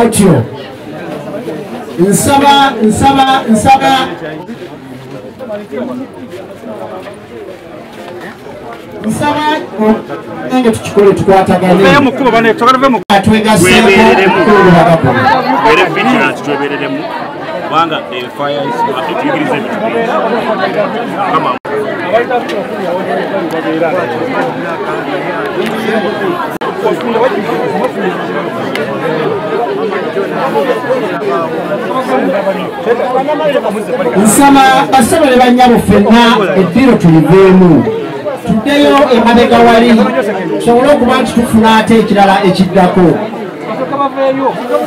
Otyo nsaba nange tukikole tukwatagane twebereremu kubanga fire tuyigirize nsaba basabale banyabo ffenna eddiro tuliveemu tuddeyo emabega wali tusobole okuba nti tufuna ate ekirala ekiddako.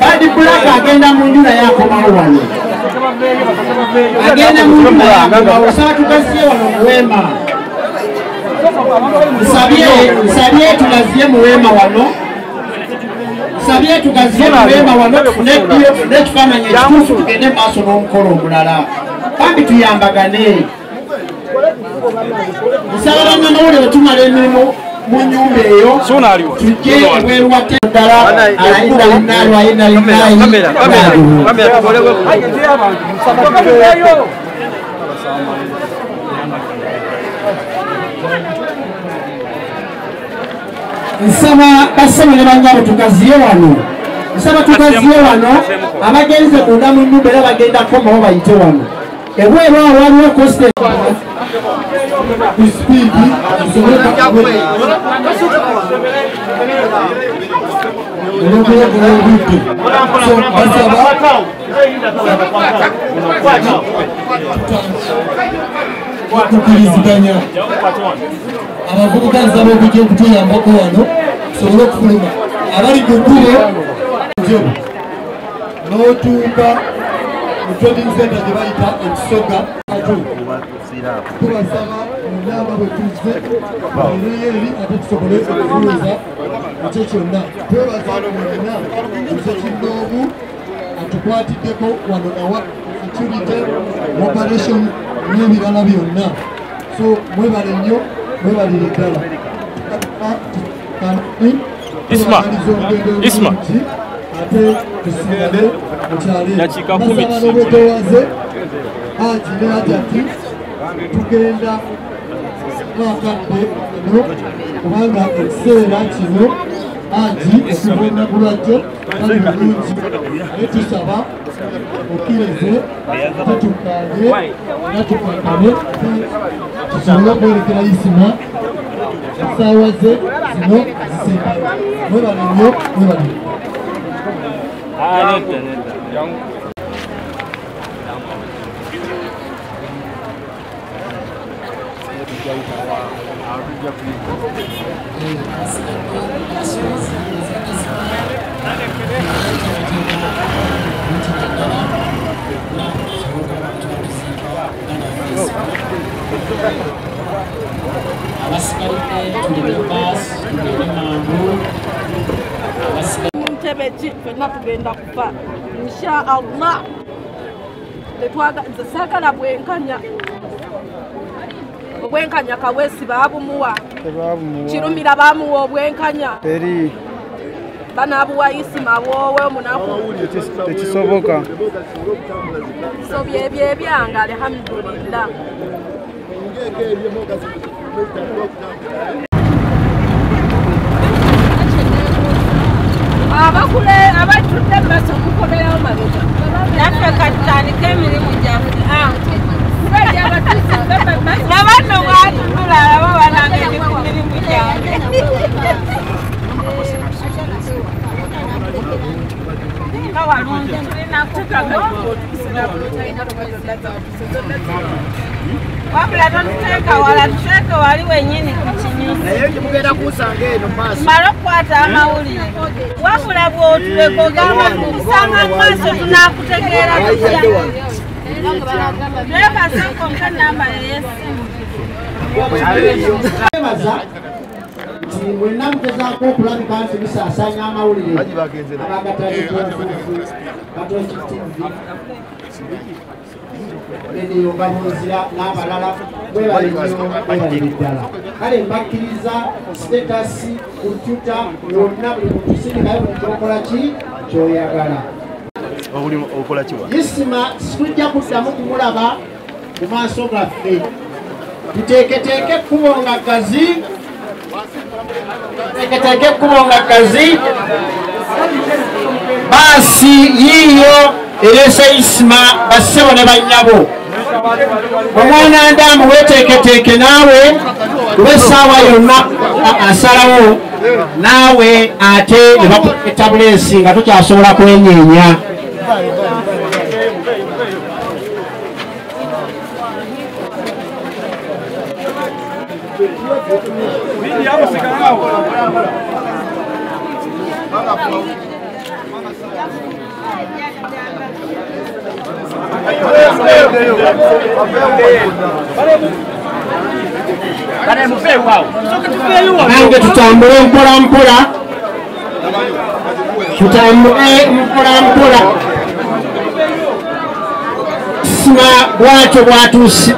Badi Bulaka agenda mu nju naye akomawo wano, agenda mu nju naye akomawo. Nsaba tugaziye wano mu weema, nsabye tugaziye mu weema wano, nsabye tugaziye mu weema wano tufune ekifaananyi ekituufu tugende maaso n'omukolo omulala bambi tuyambagane. Nsaba bannamawulire bwe tumala emirimu mu nnyumba eyo tujje ebweru wa ddala nsaba basabire banyabo tugaziye wano, nsaba tugaziye wano abagenze munda mu nnyumba era bagenda komawo bayite wano ebweru awo waliwo koste okukiriziganya abavubuka nsaba okujja okutuyambako wano tusobole okufuluma abali ku kkubo n'otuuka mu trading center gye bayita ekisoga tubasaba munaaba bwe tuzze ereyeeri ate tusobole okufuuza ekyo kyonna twebaza mwenna nze kinnoomu atukwatiddeko wano awa security operation n'ebirala byonna, so mwebale nnyo mwebalire ddala. Isma ate tusigale mukyalo basaba n'obwetowaze Haji ne Hajati tugenda mwakadde eno kubanga ekiseera kino Haji okuva ennaku lwajjo kali bulungi naye tusaba okkirize tetukkaanye era tukankane tusobole okwerekera Isma essaawa ze zino zisembayo. Mwebale nnyo mwebale. tugenda kufa insha Allah. Saagala obwenkanya Kaweesi baabumuwa, Kirumira baamuwa obwenkanya, banaabuwa Isma bwowe omunaku tekisoboka. So byebyo ebyange alhamdulillah. Abakule abatudde basa okukolerawo mabega naffe katutandika emirimu gyaffe nabanno bwatudula alaba banange ku mirimu gyange. Kawalungi wabula totuteeka wala tuteeke wali wennyini ku kinyusi mala okukwata amawulire wabula bw'otuleka ogamba tusanga mu maaso tunaakutegeera tutya. Naye kasanko nka namba ey'essimu kati mwenna mugezaako okulabika nti bisaasaanya amawulire abagataliddwa Katonki TV Radio Ngabunzira n'abalala mwebale nnyo mwebalire ddala kale mbakkiriza sitetasi kompyuta yonna buli muntu sirikayo buli kyokola ki kyoyagala Isma sikujja kuddamu kumulaba mu maaso gaffe tuteeketeeke ekkubo nga ggazi baasi yiiyo erese Isma bassebo ne bannyabo omwana ndaamu weeteeketeeke naawe kuba essaawa yonna asalawo naawe ate ne bakuwa etabulensi nga tukyasobola kwenyeenya nange tutambule mpola mpola Isma bwatyo bwatuuse